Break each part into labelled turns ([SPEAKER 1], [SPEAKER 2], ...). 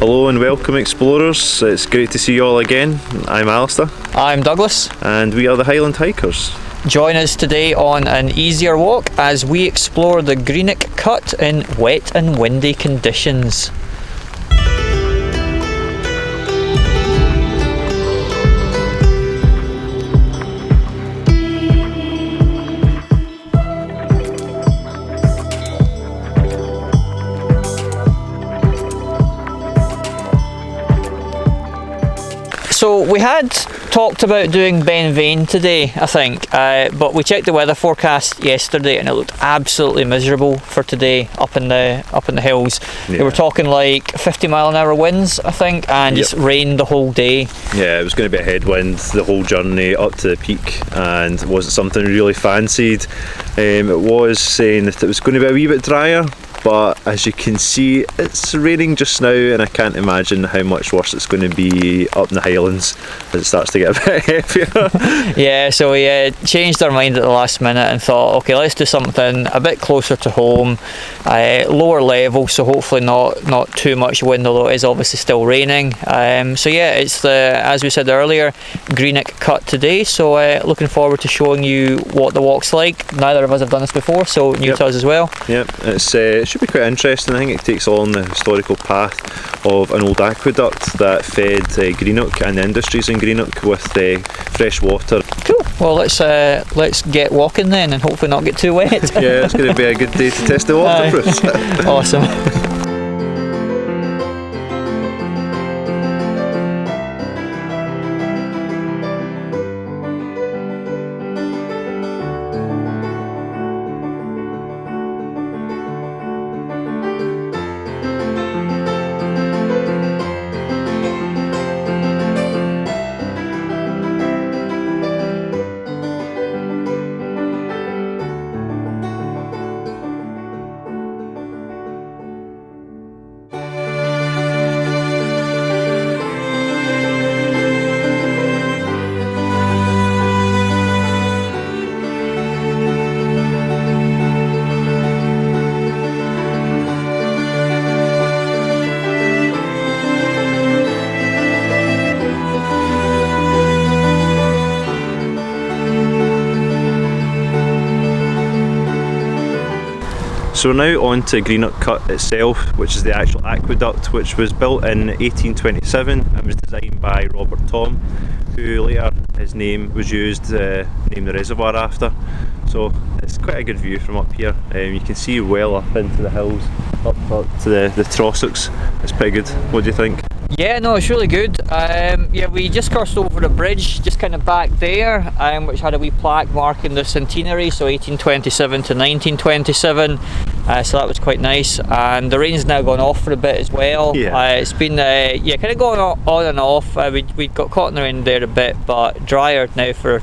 [SPEAKER 1] Hello and welcome explorers, it's great to see you all again. I'm Alistair.
[SPEAKER 2] I'm Douglas.
[SPEAKER 1] And we are the Highland Hikers.
[SPEAKER 2] Join us today on an easier walk as we explore the Greenock Cut in wet and windy conditions. So we had talked about doing Ben Vane today, I think, but we checked the weather forecast yesterday and it looked absolutely miserable for today up in the hills.
[SPEAKER 1] Yeah.
[SPEAKER 2] They were talking like 50-mile-an-hour winds, I think, and just rained the whole day.
[SPEAKER 1] Yeah, it was going to be a headwind the whole journey up to the peak, and it wasn't something really fancied. It was saying that it was going to be a wee bit drier, but as you can see it's raining just now, and I can't imagine how much worse it's going to be up in the Highlands as it starts to get a bit heavier.
[SPEAKER 2] Yeah, so we changed our mind at the last minute and thought, okay, let's do something a bit closer to home, lower level, so hopefully not too much wind, although it is obviously still raining. So yeah, it's as we said earlier, Greenock Cut today, so looking forward to showing you what the walk's like. Neither of us have done this before, so new to us as well.
[SPEAKER 1] Yep, it should be quite interesting. I think it takes along the historical path of an old aqueduct that fed Greenock and the industries in Greenock with fresh water.
[SPEAKER 2] Cool. Well, let's get walking then, and hopefully not get too wet.
[SPEAKER 1] Yeah, it's going to be a good day to test the waterproofs.
[SPEAKER 2] Awesome.
[SPEAKER 1] So we're now on to Greenock Cut itself, which is the actual aqueduct, which was built in 1827 and was designed by Robert Thom, who later his name was used to name the reservoir after. So it's quite a good view from up here. You can see well up into the hills, up to the Trossachs. It's pretty good. What do you think?
[SPEAKER 2] Yeah, no, it's really good. Yeah, we just crossed over a bridge just kind of back there, which had a wee plaque marking the centenary, so 1827 to 1927. So that was quite nice, and the rain's now gone off for a bit as well.
[SPEAKER 1] Yeah.
[SPEAKER 2] It's been kind of going on and off. We got caught in the rain there a bit, but drier now for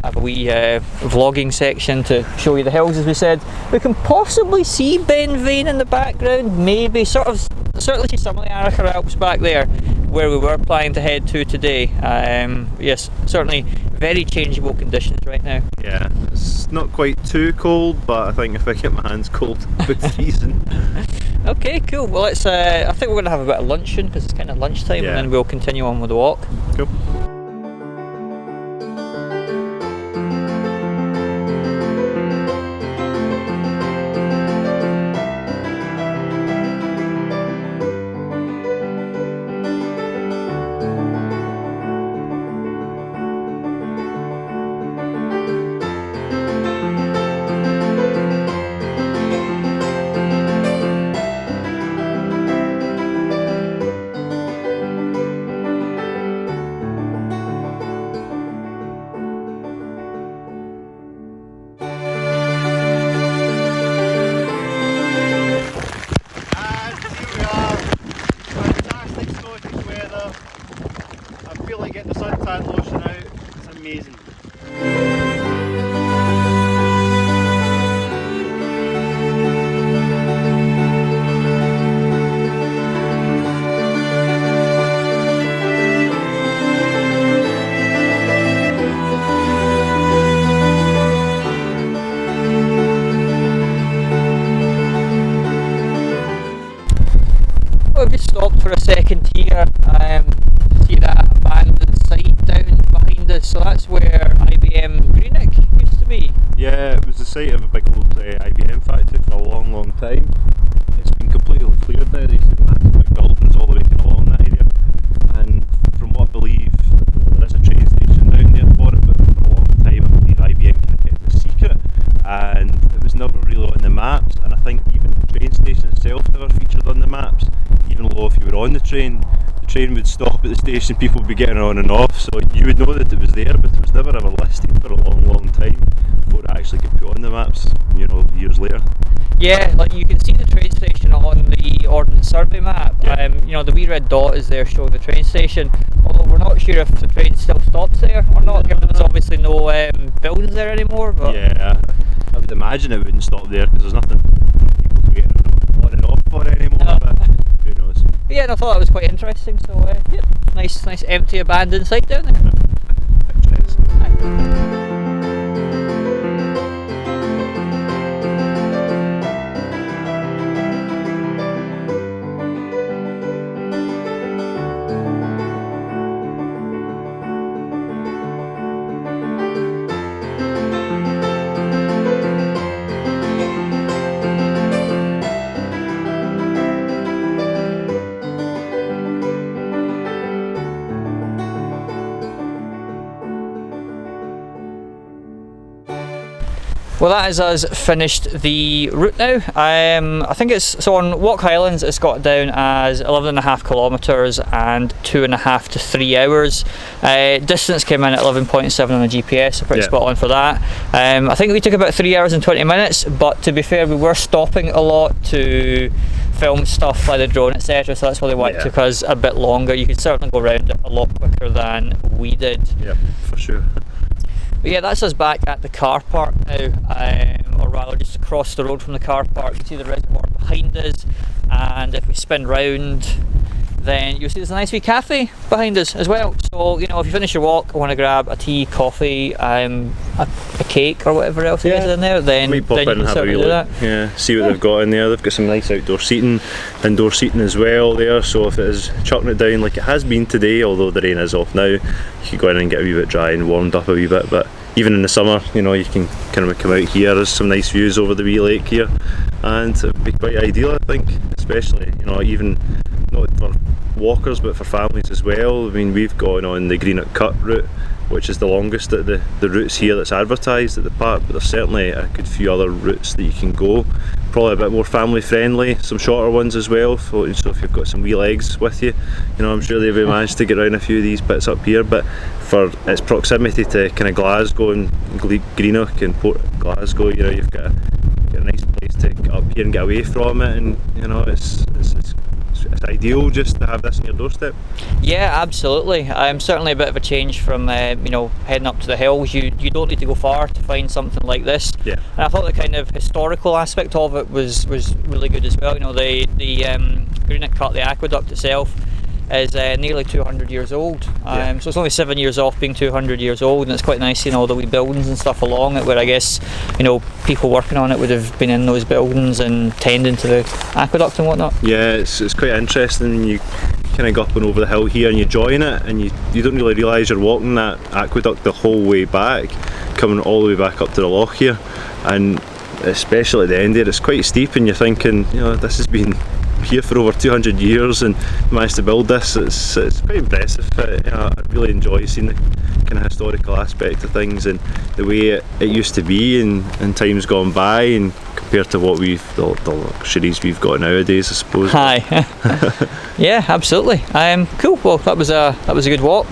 [SPEAKER 2] have a wee vlogging section to show you the hills, as we said. We can possibly see Ben Vane in the background, maybe certainly see some of the Arachar Alps back there where we were planning to head to today. Yes, certainly very changeable conditions right now.
[SPEAKER 1] Yeah, it's not quite too cold, but I think if I get my hands cold, it's freezing.
[SPEAKER 2] Okay, cool. Well, I think we're going to have a bit of luncheon because it's kind of lunchtime, and then we'll continue on with the walk.
[SPEAKER 1] Cool. Amazing.
[SPEAKER 2] Well, we've just stopped for a
[SPEAKER 1] train, the train would stop at the station, people would be getting on and off, so you would know that it was there, but it was never ever listed for a long time before it actually got put on the maps, you know, years later.
[SPEAKER 2] Yeah, like you can see the train station on the Ordnance Survey map.
[SPEAKER 1] Yeah.
[SPEAKER 2] You know, the wee red dot is there showing the train station, although we're not sure if the train still stops there or not, given there's obviously no buildings there anymore. But
[SPEAKER 1] Yeah, I would imagine it wouldn't stop there because there's nothing for people to get on and off for anymore,
[SPEAKER 2] No.
[SPEAKER 1] but who knows.
[SPEAKER 2] But yeah, and I thought that was quite interesting. So yeah, nice empty abandoned site down there.
[SPEAKER 1] Interesting.
[SPEAKER 2] Well, that is us finished the route now. I think it's, so on Walk Highlands it's got down as 11.5 kilometres and 2.5 to 3 hours. Distance came in at 11.7 on the GPS, so pretty spot on for that. I think we took about 3 hours and 20 minutes, but to be fair, we were stopping a lot to film stuff like the drone, etc. So that's probably why it took us a bit longer. You could certainly go around it a lot quicker than we did.
[SPEAKER 1] Yeah, for sure.
[SPEAKER 2] But yeah, that's us back at the car park now, or rather just across the road from the car park. You can see the reservoir behind us, and if we spin round, then you'll see there's a nice wee cafe behind us as well. So, you know, if you finish your walk, want to grab a tea, coffee, a cake or whatever else it is in there, then
[SPEAKER 1] might pop
[SPEAKER 2] then
[SPEAKER 1] in
[SPEAKER 2] you
[SPEAKER 1] and
[SPEAKER 2] can
[SPEAKER 1] have a wee
[SPEAKER 2] certainly do
[SPEAKER 1] look.
[SPEAKER 2] that.
[SPEAKER 1] Yeah, see what they've got in there. They've got some nice outdoor seating, indoor seating as well there, so if it is chucking it down like it has been today, although the rain is off now, you could go in and get a wee bit dry and warmed up a wee bit. But even in the summer, you know, you can kind of come out here. There's some nice views over the wee lake here, and it would be quite ideal, I think, especially, you know, even not for walkers but for families as well. I mean, we've gone on the Greenock Cut route, which is the longest of the routes here that's advertised at the park, but there's certainly a good few other routes that you can go, probably a bit more family friendly, some shorter ones as well, so if you've got some wee legs with you, you know, I'm sure they've managed to get around a few of these bits up here. But for its proximity to kind of Glasgow and Greenock and Port Glasgow, you know, you've got a nice place to get up here and get away from it, and you know, it's ideal just to have this on your doorstep.
[SPEAKER 2] Yeah, absolutely. Certainly a bit of a change from you know, heading up to the hills. You don't need to go far to find something like this.
[SPEAKER 1] Yeah.
[SPEAKER 2] And I thought the kind of historical aspect of it was really good as well. You know, the Greenock Cut, the aqueduct itself, is nearly 200 years old. So it's only 7 years off being 200 years old, and it's quite nice, you know, the wee buildings and stuff along it, where I guess, you know, people working on it would have been in those buildings and tending to the aqueduct and whatnot.
[SPEAKER 1] Yeah, it's quite interesting. You kind of go up and over the hill here and you join it, and you don't really realise you're walking that aqueduct the whole way back, coming all the way back up to the loch here, and especially at the end there, it's quite steep, and you're thinking, you know, this has been here for over 200 years and managed to build this. It's quite impressive. You know, I really enjoy seeing the kind of historical aspect of things and the way it used to be in times gone by, and compared to what the luxuries we've got nowadays, I suppose.
[SPEAKER 2] Hi. Yeah, absolutely. Cool. Well, that was a good walk.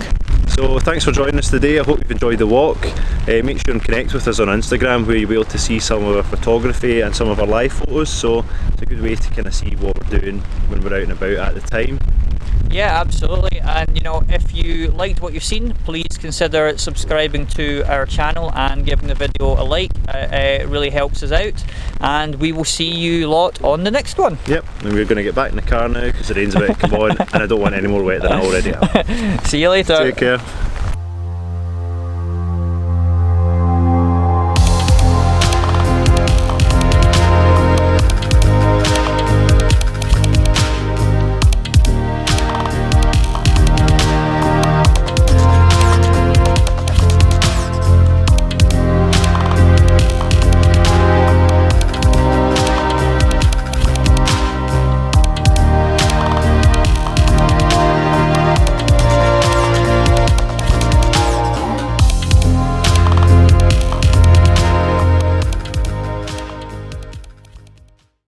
[SPEAKER 1] So thanks for joining us today. I hope you've enjoyed the walk. Make sure and connect with us on Instagram, where you'll be able to see some of our photography and some of our live photos, so it's a good way to kind of see what we're doing when we're out and about at the time.
[SPEAKER 2] Yeah, absolutely. And you know, if you liked what you've seen, please consider subscribing to our channel and giving the video a like. It really helps us out, and we will see you lot on the next one.
[SPEAKER 1] Yep, and we're going to get back in the car now because the rain's about to come on and I don't want any more wet than I already have.
[SPEAKER 2] See you later.
[SPEAKER 1] Take care.